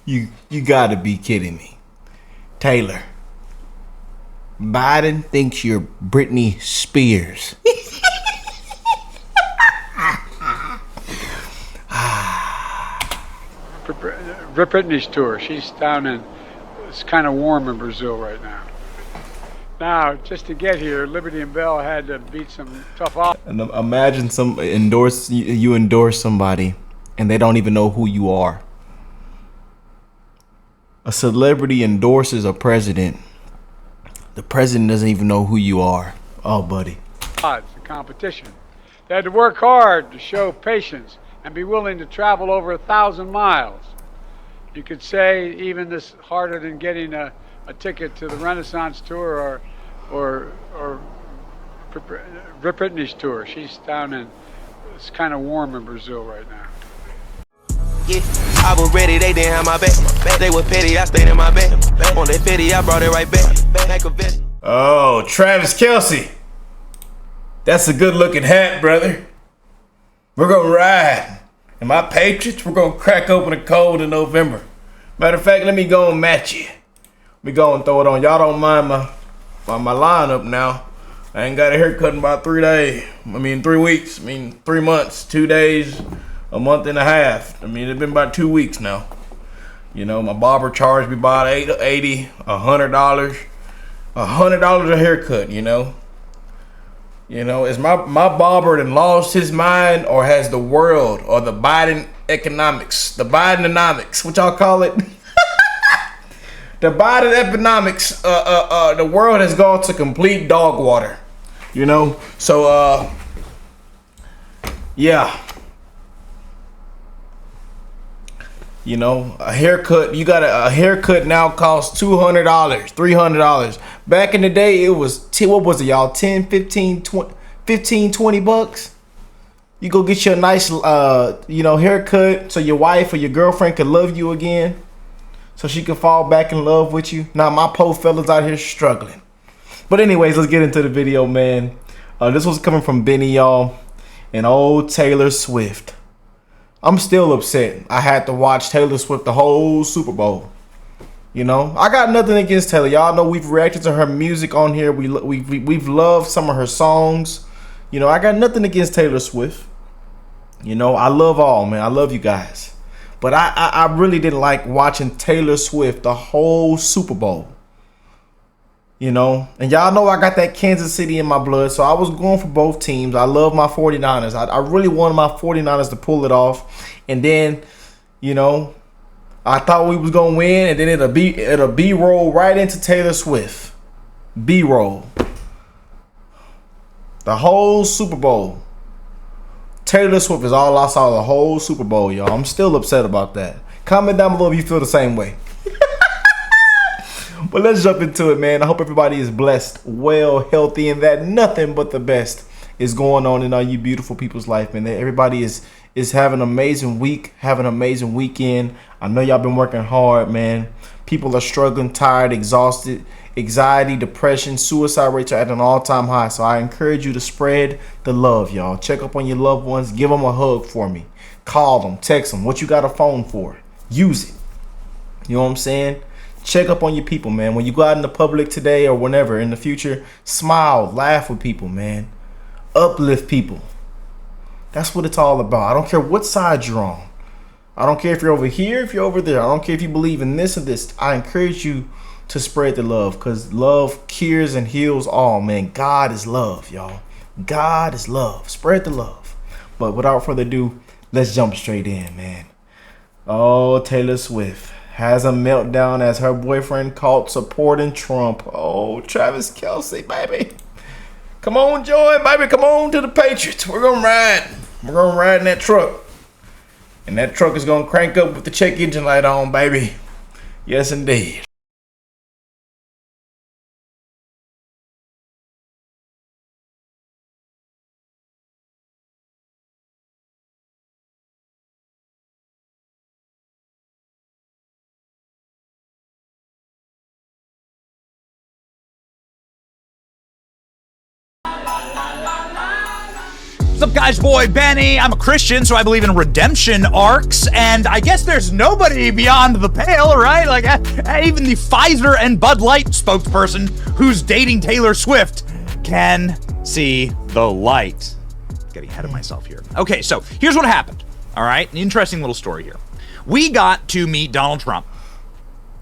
You gotta be kidding me. Taylor, Biden thinks you're Britney Spears. Britney's tour. She's down in, it's kind of warm in Brazil right now. Now, just to get here, Liberty and Bell had to beat some tough odds. And imagine you endorse somebody and they don't even know who you are. A celebrity endorses a president. The president doesn't even know who you are. Oh, buddy. Odds, the competition. They had to work hard to show patience and be willing to travel over 1,000 miles. You could say even this harder than getting a ticket to the Renaissance tour or Britney's tour. She's down in, it's kind of warm in Brazil right now. Yeah, I was ready, they didn't have my back. They were petty, I stayed in my bed. On that petty, I brought it right back. Oh, Travis Kelce. That's a good looking hat, brother. We're gonna ride. And my Patriots, we're gonna crack open a cold in November. Matter of fact, let me go and match you. Let me go and throw it on. Y'all don't mind my lineup now. I ain't got a haircut in about 3 days. 3 weeks. 3 months, 2 days, a month and a half. It's been about 2 weeks now. You know, my barber charged me about $80, $100. $100 a haircut, you know. You know, is my barber then lost his mind, or has the world, or the Biden economics, the Bidenomics, what y'all call it? The Biden economics, the world has gone to complete dog water, you know? So, yeah. You know, a haircut, a haircut now costs $200, $300. Back in the day, it was, what was it, y'all? 10, 15, 20 bucks? You go get you a nice, haircut so your wife or your girlfriend could love you again. So she could fall back in love with you. Now, my poor fellas out here struggling. But anyways, let's get into the video, man. This was coming from Benny, y'all. And old Taylor Swift. I'm still upset. I had to watch Taylor Swift the whole Super Bowl. You know, I got nothing against Taylor. Y'all know we've reacted to her music on here. We've loved some of her songs. You know, I got nothing against Taylor Swift. You know, I love all, man. I love you guys. But I really didn't like watching Taylor Swift the whole Super Bowl. You know, and y'all know I got that Kansas City in my blood, so I was going for both teams. I love my 49ers. I really wanted my 49ers to pull it off. And then, you know, I thought we was going to win, and then it'll B-roll right into Taylor Swift. B-roll. The whole Super Bowl. Taylor Swift is all I saw the whole Super Bowl, y'all. I'm still upset about that. Comment down below if you feel the same way. But let's jump into it, man. I hope everybody is blessed, well, healthy, and that nothing but the best is going on in all you beautiful people's life, man. That everybody is having an amazing week, having an amazing weekend. I know y'all been working hard, man. People are struggling, tired, exhausted. Anxiety, depression, suicide rates are at an all-time high. So I encourage you to spread the love, y'all. Check up on your loved ones. Give them a hug for me. Call them, text them. What you got a phone for? Use it. You know what I'm saying? Check up on your people, man. When you go out in the public today or whenever in the future, smile, laugh with people, man. Uplift people. That's what it's all about. I don't care what side you're on. I don't care if you're over here, if you're over there. I don't care if you believe in this or this. I encourage you to spread the love, because love cures and heals all, man. God is love, y'all. God is love. Spread the love. But without further ado, let's jump straight in, man. Oh, Taylor Swift has a meltdown as her boyfriend caught supporting Trump. Oh, Travis Kelce, baby. Come on, Joy, baby. Come on to the Patriots. We're going to ride. We're going to ride in that truck. And that truck is going to crank up with the check engine light on, baby. Yes, indeed. up, guys? Boy, Benny. I'm a Christian, so I believe in redemption arcs, and I guess there's nobody beyond the pale, right? Like, even the Pfizer and Bud Light spokesperson who's dating Taylor Swift can see the light. Getting ahead of myself here. Okay, so here's what happened, all right? An interesting little story here. We got to meet Donald Trump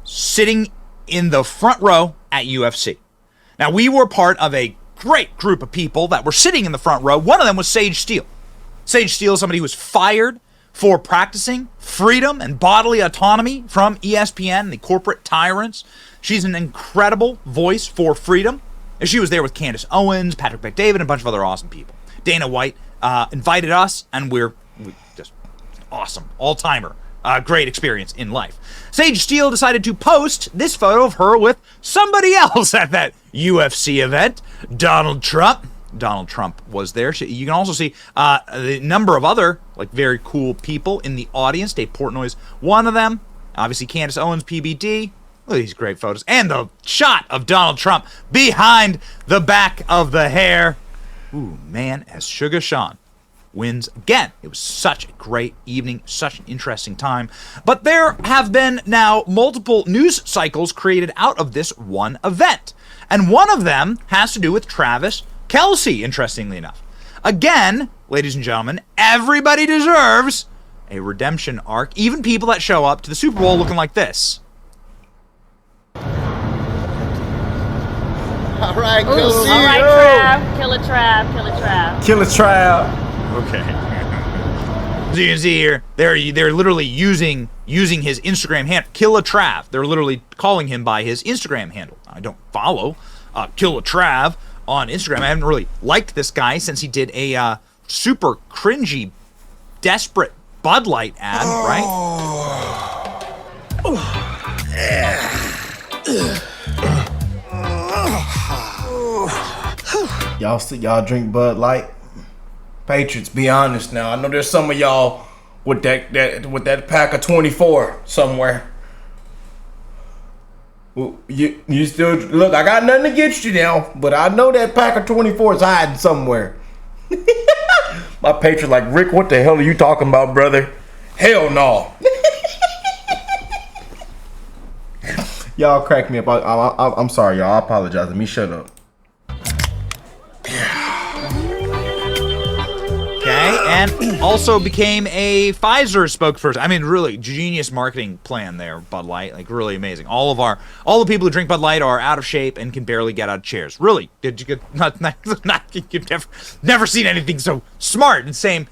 sitting in the front row at UFC. Now, we were part of a great group of people that were sitting in the front row. One of them was Sage Steele. Sage Steele is somebody who was fired for practicing freedom and bodily autonomy from ESPN, the corporate tyrants. She's an incredible voice for freedom. And she was there with Candace Owens, Patrick Bet-David, and a bunch of other awesome people. Dana White invited us, and we're just awesome. All-timer. Great experience in life. Sage Steele decided to post this photo of her with somebody else at that UFC event, Donald Trump. Donald Trump was there. You can also see the number of other very cool people in the audience. Dave Portnoy's one of them. Obviously, Candace Owens, PBD. Look at these great photos. And the shot of Donald Trump behind the back of the hair. Ooh, man, as Sugar Sean wins again. It was such a great evening, such an interesting time. But there have been now multiple news cycles created out of this one event. And one of them has to do with Travis Kelce, interestingly enough. Again, ladies and gentlemen, everybody deserves a redemption arc, even people that show up to the Super Bowl looking like this. All right, All right, Trav. Kill a Trav. Kill a Trav. Kill a Trav. Okay. So you can see here, they're literally using his Instagram handle, Kill a Trav. They're literally calling him by his Instagram handle. I don't follow Kill a Trav on Instagram. I haven't really liked this guy since he did a super cringy, desperate Bud Light ad, right? Y'all drink Bud Light? Patriots, be honest now. I know there's some of y'all with that pack of 24 somewhere. Well, you still look. I got nothing against you now, but I know that pack of 24 is hiding somewhere. My Patriots like, Rick, what the hell are you talking about, brother? Hell no. Y'all crack me up. I'm sorry, y'all. I apologize. Let me shut up. Okay, and also became a Pfizer spokesperson. I mean, really genius marketing plan there, Bud Light. Really amazing. All the people who drink Bud Light are out of shape and can barely get out of chairs. Really, did you get you've never seen anything so smart? And same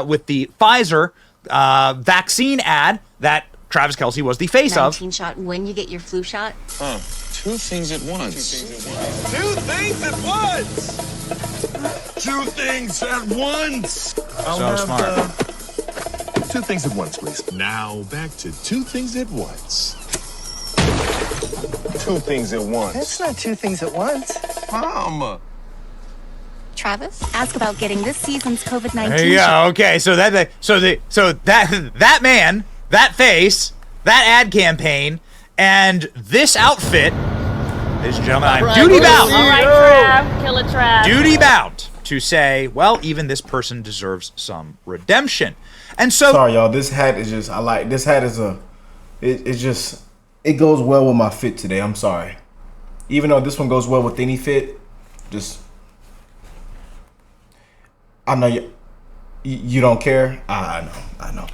with the Pfizer vaccine ad that Travis Kelce was the face of. 19 shot when you get your flu shot. Two things at once. Two things at once. Two things at once. So smart. Two things at once, please. Now back to two things at once. Two things at once. That's not two things at once. Mama. Travis, ask about getting this season's COVID-19 There you shot. go. Okay, so that man, that face, that ad campaign, and this outfit, ladies and gentlemen, I'm duty bound. All right, Trav. Kill a Trav. Duty bound to say, well, even this person deserves some redemption. And so, Sorry, y'all. This hat is just. This hat is it goes well with my fit today. I'm sorry. Even though this one goes well with any fit, I know you don't care. I know.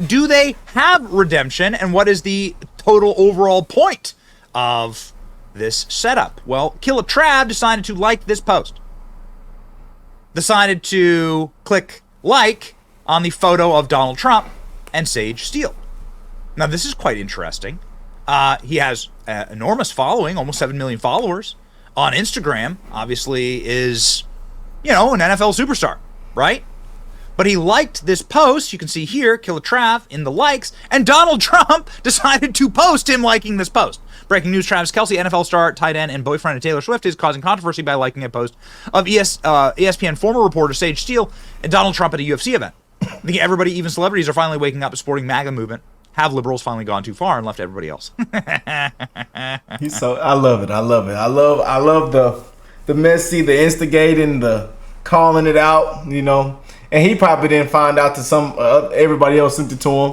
do they have redemption, and what is the total overall point of this setup? Well, Kill a Trav decided to like this post. Decided to click like on the photo of Donald Trump and Sage Steele. Now, this is quite interesting. He has an enormous following, almost 7 million followers on Instagram. Obviously is, an NFL superstar, right? But he liked this post. You can see here, Kill a Trav in the likes, and Donald Trump decided to post him liking this post. Breaking news, Travis Kelce, NFL star, tight end, and boyfriend of Taylor Swift, is causing controversy by liking a post of ESPN former reporter Sage Steele and Donald Trump at a UFC event. I think everybody, even celebrities, are finally waking up to supporting MAGA movement. Have liberals finally gone too far and left everybody else? I love it. I love the messy, the instigating, the calling it out. And he probably didn't find out to some everybody else sent it to him.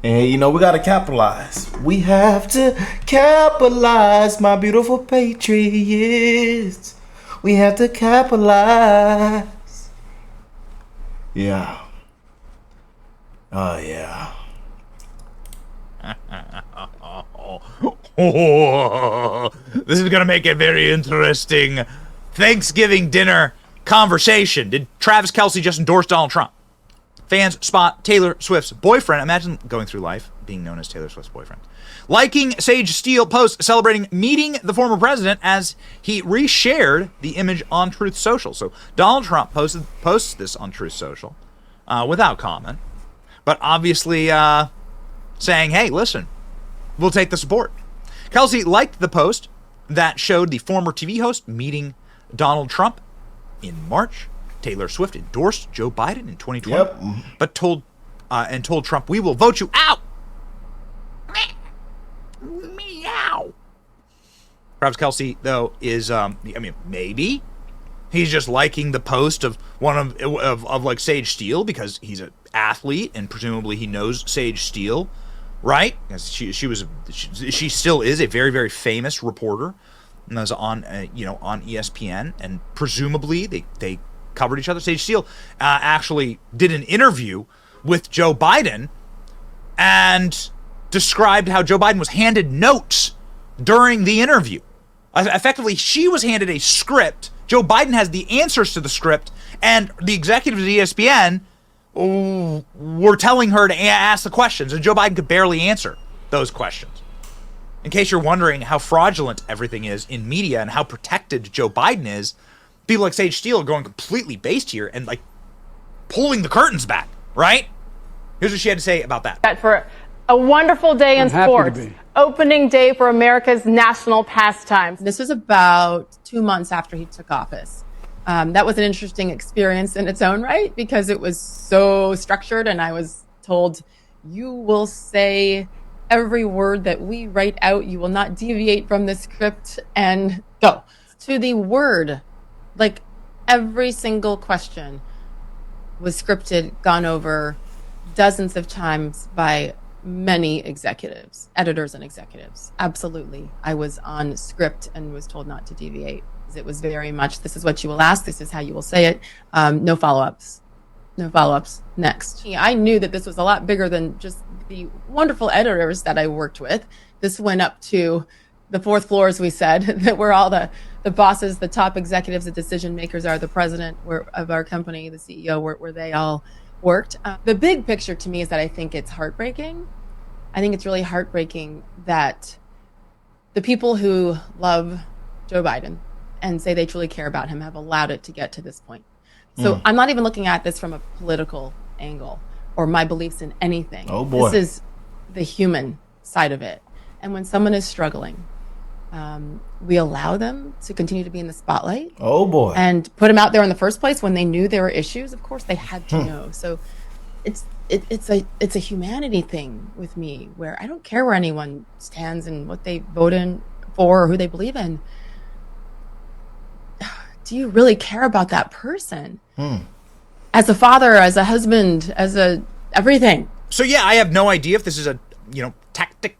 And you know, we gotta capitalize. We have to capitalize, my beautiful patriots. We have to capitalize. Yeah. Oh yeah. This is gonna make a very interesting Thanksgiving dinner conversation. Did Travis Kelce just endorse Donald Trump? Fans spot Taylor Swift's boyfriend. Imagine going through life being known as Taylor Swift's boyfriend. Liking Sage Steele post celebrating meeting the former president as he reshared the image on Truth Social. So Donald Trump posts this on Truth Social without comment, but obviously saying, hey, listen, we'll take the support. Kelce liked the post that showed the former TV host meeting Donald Trump in March. Taylor Swift endorsed Joe Biden in 2020, but told Trump, "We will vote you out." Meow. Travis Kelce, though, is maybe he's just liking the post of one of like Sage Steele because he's an athlete and presumably he knows Sage Steele, right? Because she still is a very, very famous reporter, and was on on ESPN, and presumably they covered each other. Sage Steele actually did an interview with Joe Biden and described how Joe Biden was handed notes during the interview. Effectively, she was handed a script. Joe Biden has the answers to the script, and the executives at ESPN were telling her to ask the questions, and Joe Biden could barely answer those questions. In case you're wondering how fraudulent everything is in media and how protected Joe Biden is, people like Sage Steele are going completely based here and like pulling the curtains back, right? Here's what she had to say about that. For a wonderful day in sports, opening day for America's national pastimes. This was about 2 months after he took office. That was an interesting experience in its own right because it was so structured, and I was told, you will say every word that we write out. You will not deviate from the script, and go to the word. Like every single question was scripted, gone over dozens of times by many executives, editors and executives. Absolutely. I was on script and was told not to deviate. It was very much, this is what you will ask, this is how you will say it. No follow-ups. No follow-ups. Next. I knew that this was a lot bigger than just the wonderful editors that I worked with. This went up to the fourth floor, as we said, that were all the bosses, the top executives, the decision makers are the president of our company, the CEO, where they all worked. The big picture to me is that I think it's heartbreaking. I think it's really heartbreaking that the people who love Joe Biden and say they truly care about him have allowed it to get to this point. So I'm not even looking at this from a political angle or my beliefs in anything. Oh boy. This is the human side of it. And when someone is struggling, we allow them to continue to be in the spotlight. Oh boy. And put them out there in the first place when they knew there were issues. Of course, they had to know. So it's a humanity thing with me where I don't care where anyone stands and what they vote in for or who they believe in. Do you really care about that person? As a father, as a husband, as a everything. So yeah, I have no idea if this is a tactic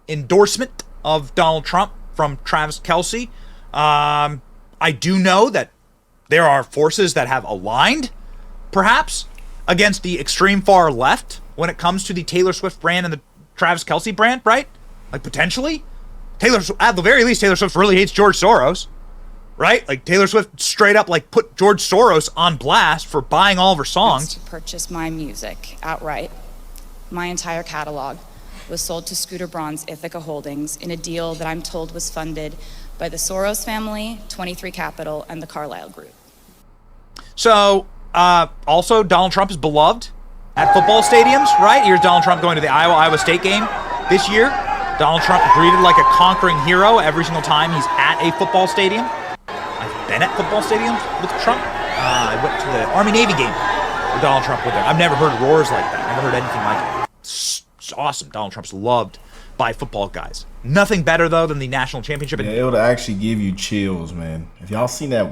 endorsement of Donald Trump from Travis Kelce. I do know that there are forces that have aligned, perhaps, against the extreme far left when it comes to the Taylor Swift brand and the Travis Kelce brand, right? Like potentially, at the very least, Taylor Swift really hates George Soros, right? Like Taylor Swift straight up like put George Soros on blast for buying all of her songs. To purchase my music outright. My entire catalog was sold to Scooter Braun's Ithaca Holdings in a deal that I'm told was funded by the Soros family, 23 Capital, and the Carlyle Group. So, also, Donald Trump is beloved at football stadiums, right? Here's Donald Trump going to the Iowa State game this year. Donald Trump greeted like a conquering hero every single time he's at a football stadium. I've been at football stadiums with Trump. I went to the Army-Navy game with Donald Trump with there. I've never heard roars like that. Never heard anything like it. It's awesome. Donald Trump's loved by football guys. Nothing better, though, than the national championship. Yeah, it would actually give you chills, man. If y'all seen that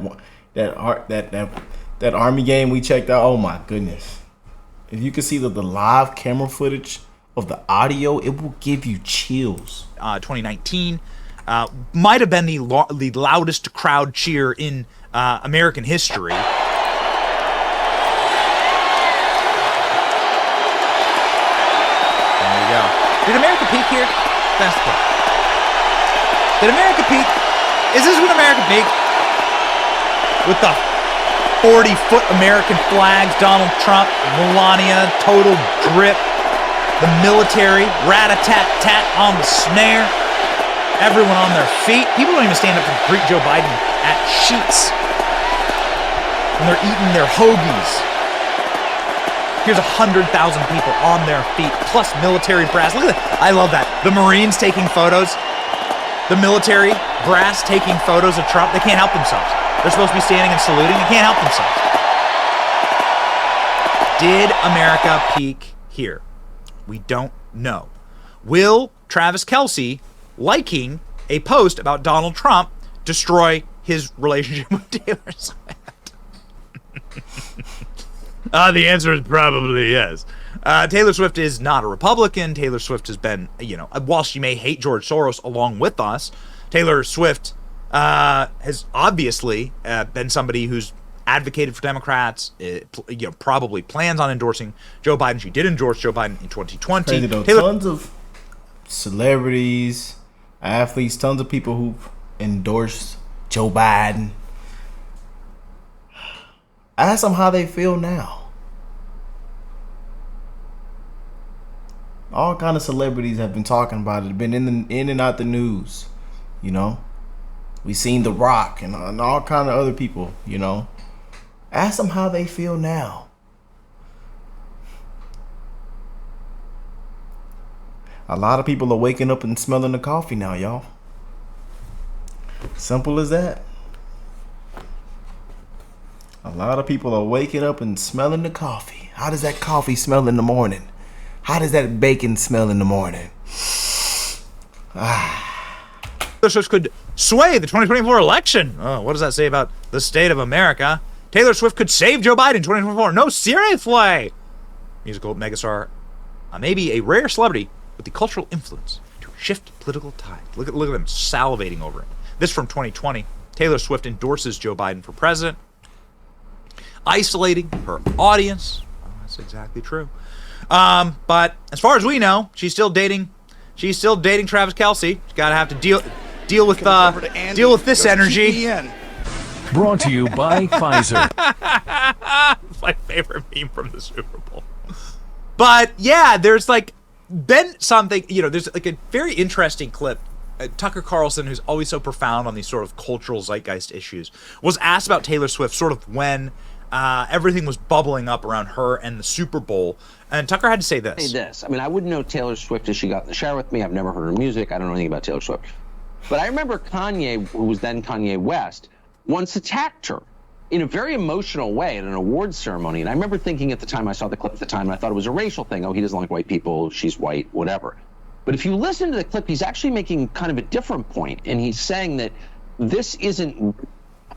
that Army game we checked out, oh my goodness. If you could see the live camera footage of the audio, it will give you chills. 2019 might have been the loudest crowd cheer in American history. There you go. Did America peak here? That's the question. Did America peak? Is this when America peaked? With the 40-foot American flags, Donald Trump, Melania, total drip, the military, rat-a-tat-tat on the snare, everyone on their feet. People don't even stand up to greet Joe Biden at Sheetz when they're eating their hoagies. Here's 100,000 people on their feet, plus military brass. Look at that. I love that. The Marines taking photos. The military brass taking photos of Trump. They can't help themselves. They're supposed to be standing and saluting. They can't help themselves. Did America peak here? We don't know. Will Travis Kelce liking a post about Donald Trump destroy his relationship with Taylor Swift? The answer is probably yes. Taylor Swift is not a Republican. Taylor Swift has been, while she may hate George Soros along with us, Taylor Swift has obviously been somebody who's advocated for Democrats, probably plans on endorsing Joe Biden. She did endorse Joe Biden in 2020. Crazy though. Tons of celebrities, athletes, tons of people who've endorsed Joe Biden. Ask them how they feel now. All kind of celebrities have been talking about it, been in and out the news, We seen The Rock and all kind of other people, Ask them how they feel now. A lot of people are waking up and smelling the coffee now, y'all. Simple as that. A lot of people are waking up and smelling the coffee. How does that coffee smell in the morning? How does that bacon smell in the morning? Taylor Swift could sway the 2024 election. Oh, what does that say about the state of America? Taylor Swift could save Joe Biden in 2024. No, seriously. Musical megastar, maybe a rare celebrity with the cultural influence to shift political tides. Look at them salivating over it. This from 2020. Taylor Swift endorses Joe Biden for president, isolating her audience. Oh, that's exactly true. But as far as we know, she's still dating Travis Kelce. She's got to have to deal with this energy. Brought to you by Pfizer. It's my favorite meme from the Super Bowl. But yeah, there's been something, there's a very interesting clip. Tucker Carlson, who's always so profound on these sort of cultural zeitgeist issues, was asked about Taylor Swift sort of when everything was bubbling up around her and the Super Bowl. And Tucker had to say this. I mean, I wouldn't know Taylor Swift if she got in the shower with me. I've never heard her music. I don't know anything about Taylor Swift. But I remember Kanye, who was then Kanye West, once attacked her in a very emotional way at an awards ceremony. And I remember thinking at the time, I saw the clip at the time, and I thought it was a racial thing. Oh, he doesn't like white people. She's white, whatever. But if you listen to the clip, he's actually making kind of a different point. And he's saying that this isn't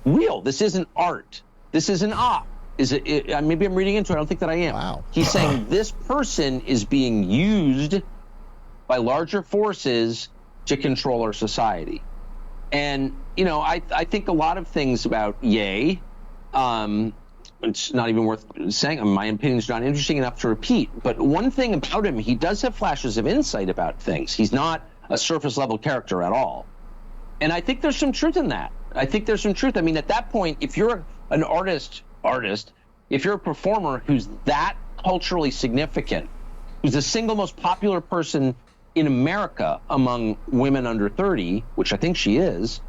real. This isn't art. This isn't op. Maybe I'm reading into it. I don't think that I am. Wow. He's saying this person is being used by larger forces to control our society. And, I think a lot of things about Ye, it's not even worth saying. My opinion is not interesting enough to repeat. But one thing about him, he does have flashes of insight about things. He's not a surface level character at all. And I think there's some truth in that. I think there's some truth. I mean, at that point, if you're an artist, if you're a performer who's that culturally significant, who's the single most popular person in America among women under 30, which I think she is,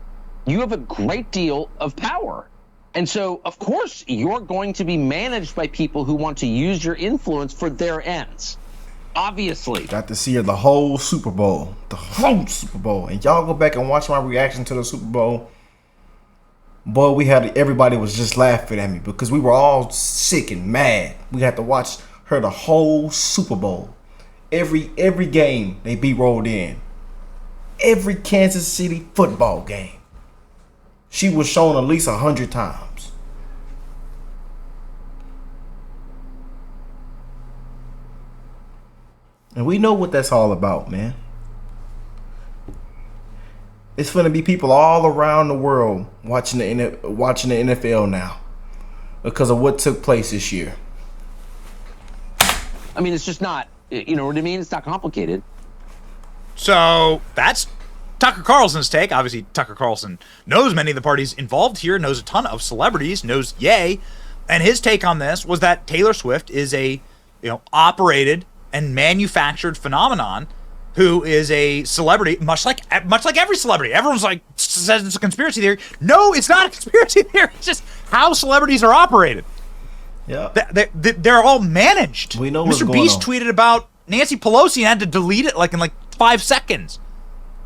you have a great deal of power. And so, of course, you're going to be managed by people who want to use your influence for their ends. Obviously. Got to see her the whole Super Bowl. And y'all go back and watch my reaction to the Super Bowl. Boy, everybody was just laughing at me because we were all sick and mad. We had to watch her the whole Super Bowl. Every game they B-rolled in. Every Kansas City football game. She was shown at least 100 times. And we know what that's all about, man. It's going to be people all around the world watching the NFL now because of what took place this year. I mean, it's just not, you know what I mean? It's not complicated. So that's Tucker Carlson's take. Obviously, Tucker Carlson knows many of the parties involved here, knows a ton of celebrities, knows Ye. And his take on this was that Taylor Swift is a, operated and manufactured phenomenon who is a celebrity, much like every celebrity. Everyone's like, says it's a conspiracy theory. No, it's not a conspiracy theory. It's just how celebrities are operated. Yeah, they're all managed. We know what's Mr. going Beast on. tweeted about Nancy Pelosi and had to delete it in 5 seconds.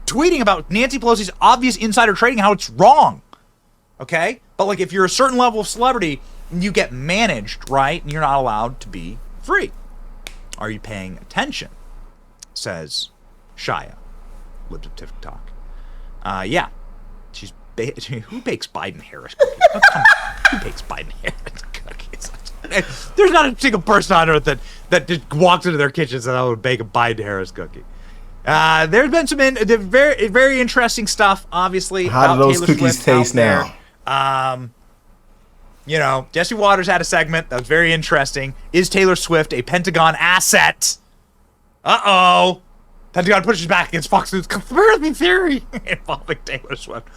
Tweeting about Nancy Pelosi's obvious insider trading, how it's wrong. Okay? But if you're a certain level of celebrity, you get managed, right? And you're not allowed to be free. Are you paying attention? Says Shia, lives at TikTok. Yeah. She's who bakes Biden-Harris cookies? Who bakes Biden-Harris cookies? There's not a single person on earth that just walks into their kitchen and says, I would bake a Biden-Harris cookie. There's been some very, very interesting stuff, obviously. How do those Taylor cookies Swift taste out now? there. Jesse Waters had a segment that was very interesting. Is Taylor Swift a Pentagon asset? Uh-oh. Pentagon pushes back against Fox News conspiracy theory involving Taylor Swift.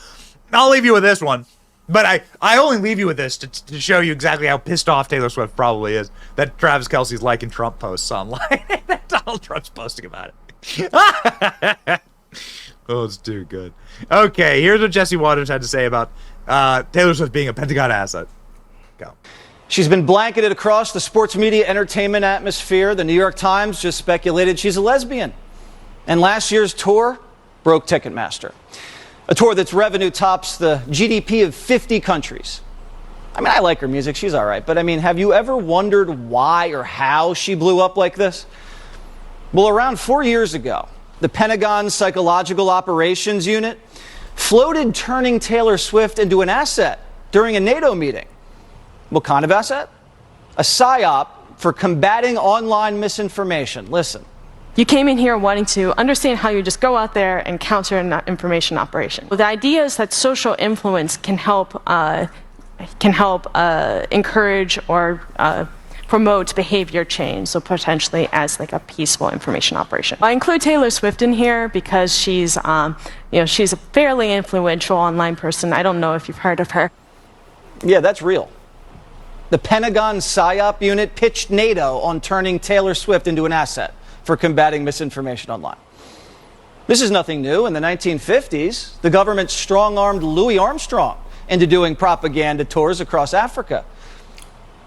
I'll leave you with this one. But I only leave you with this to show you exactly how pissed off Taylor Swift probably is that Travis Kelce's liking Trump posts online. That Donald Trump's posting about it. Oh, it's too good. Okay, here's what Jesse Waters had to say about Taylor Swift being a Pentagon asset. Go. She's been blanketed across the sports media entertainment atmosphere. The New York Times just speculated she's a lesbian. And last year's tour broke Ticketmaster. A tour that's revenue tops the GDP of 50 countries. I mean, I like her music. She's all right. But I mean, have you ever wondered why or how she blew up like this? Well, around 4 years ago, the Pentagon's Psychological Operations Unit floated turning Taylor Swift into an asset during a NATO meeting. What kind of asset? A psyop for combating online misinformation. Listen. You came in here wanting to understand how you just go out there and counter an information operation. The idea is that social influence can help encourage or promote behavior change, so potentially as a peaceful information operation. I include Taylor Swift in here because she's she's a fairly influential online person. I don't know if you've heard of her. Yeah, that's real. The Pentagon PSYOP unit pitched NATO on turning Taylor Swift into an asset for combating misinformation online. This is nothing new. In the 1950s, the government strong-armed Louis Armstrong into doing propaganda tours across Africa.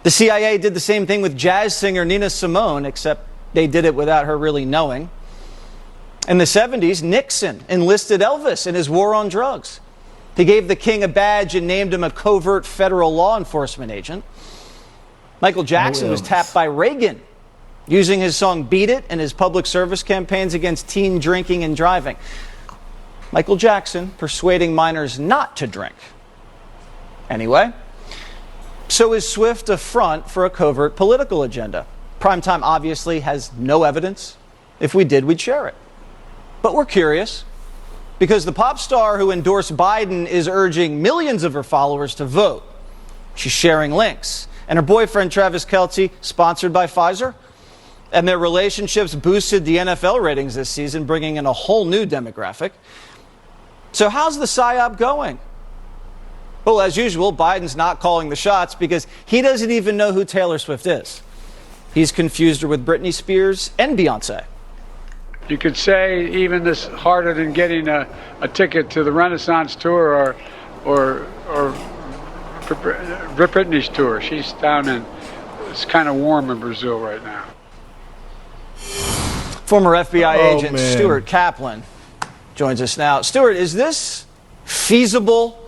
The CIA did the same thing with jazz singer Nina Simone, except they did it without her really knowing. In the 70s, Nixon enlisted Elvis in his war on drugs. He gave the king a badge and named him a covert federal law enforcement agent. Michael Jackson was tapped by Reagan, using his song Beat It in his public service campaigns against teen drinking and driving. Michael Jackson persuading minors not to drink. Anyway, so is Swift a front for a covert political agenda? Primetime obviously has no evidence. If we did, we'd share it. But we're curious, because the pop star who endorsed Biden is urging millions of her followers to vote. She's sharing links. And her boyfriend, Travis Kelce, sponsored by Pfizer. And their relationships boosted the NFL ratings this season, bringing in a whole new demographic. So how's the PSYOP going? Well, as usual, Biden's not calling the shots because he doesn't even know who Taylor Swift is. He's confused her with Britney Spears and Beyonce. You could say even this harder than getting a ticket to the Renaissance tour or Britney's tour. She's down in, it's kind of warm in Brazil right now. Former FBI agent Stuart Kaplan joins us now. Stuart, is this feasible?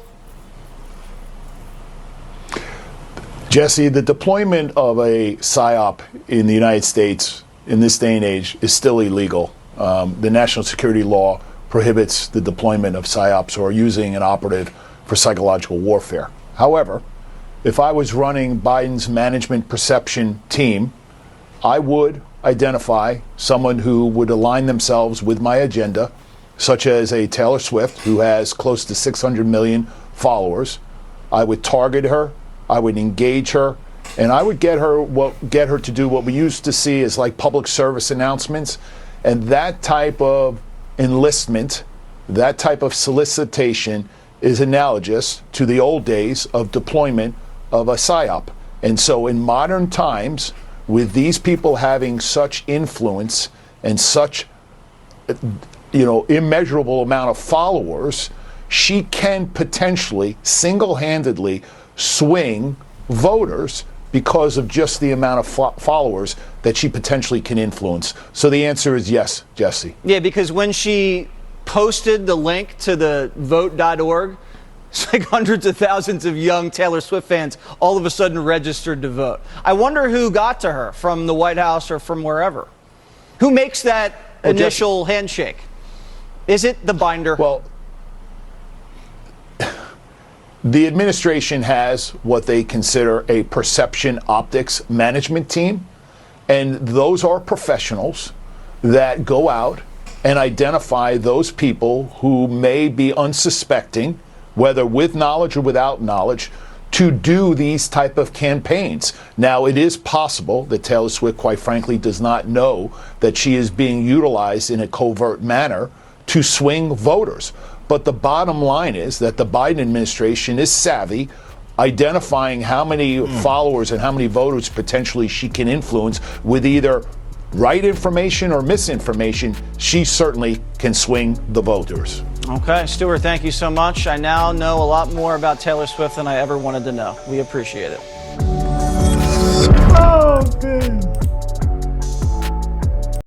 Jesse, the deployment of a PSYOP in the United States in this day and age is still illegal. The national security law prohibits the deployment of PSYOPs or using an operative for psychological warfare. However, if I was running Biden's management perception team, I would identify someone who would align themselves with my agenda, such as a Taylor Swift who has close to 600 million followers. I would target her, I would engage her, and I would get her to do what we used to see as like public service announcements. And that type of enlistment, that type of solicitation is analogous to the old days of deployment of a psyop. And so in modern times, with these people having such influence and such, immeasurable amount of followers, she can potentially single-handedly swing voters because of just the amount of followers that she potentially can influence. So the answer is yes, Jesse. Yeah, because when she posted the link to the vote.org, it's like hundreds of thousands of young Taylor Swift fans all of a sudden registered to vote. I wonder who got to her from the White House or from wherever. Who makes that initial handshake? Is it the binder? Well, the administration has what they consider a perception optics management team, and those are professionals that go out and identify those people who may be unsuspecting, whether with knowledge or without knowledge, to do these type of campaigns. Now, it is possible that Taylor Swift, quite frankly, does not know that she is being utilized in a covert manner to swing voters. But the bottom line is that the Biden administration is savvy, identifying how many followers and how many voters potentially she can influence with either right information or misinformation. She certainly can swing the voters. Okay, Stuart, thank you so much. I now know a lot more about Taylor Swift than I ever wanted to know. We appreciate it. Oh, good.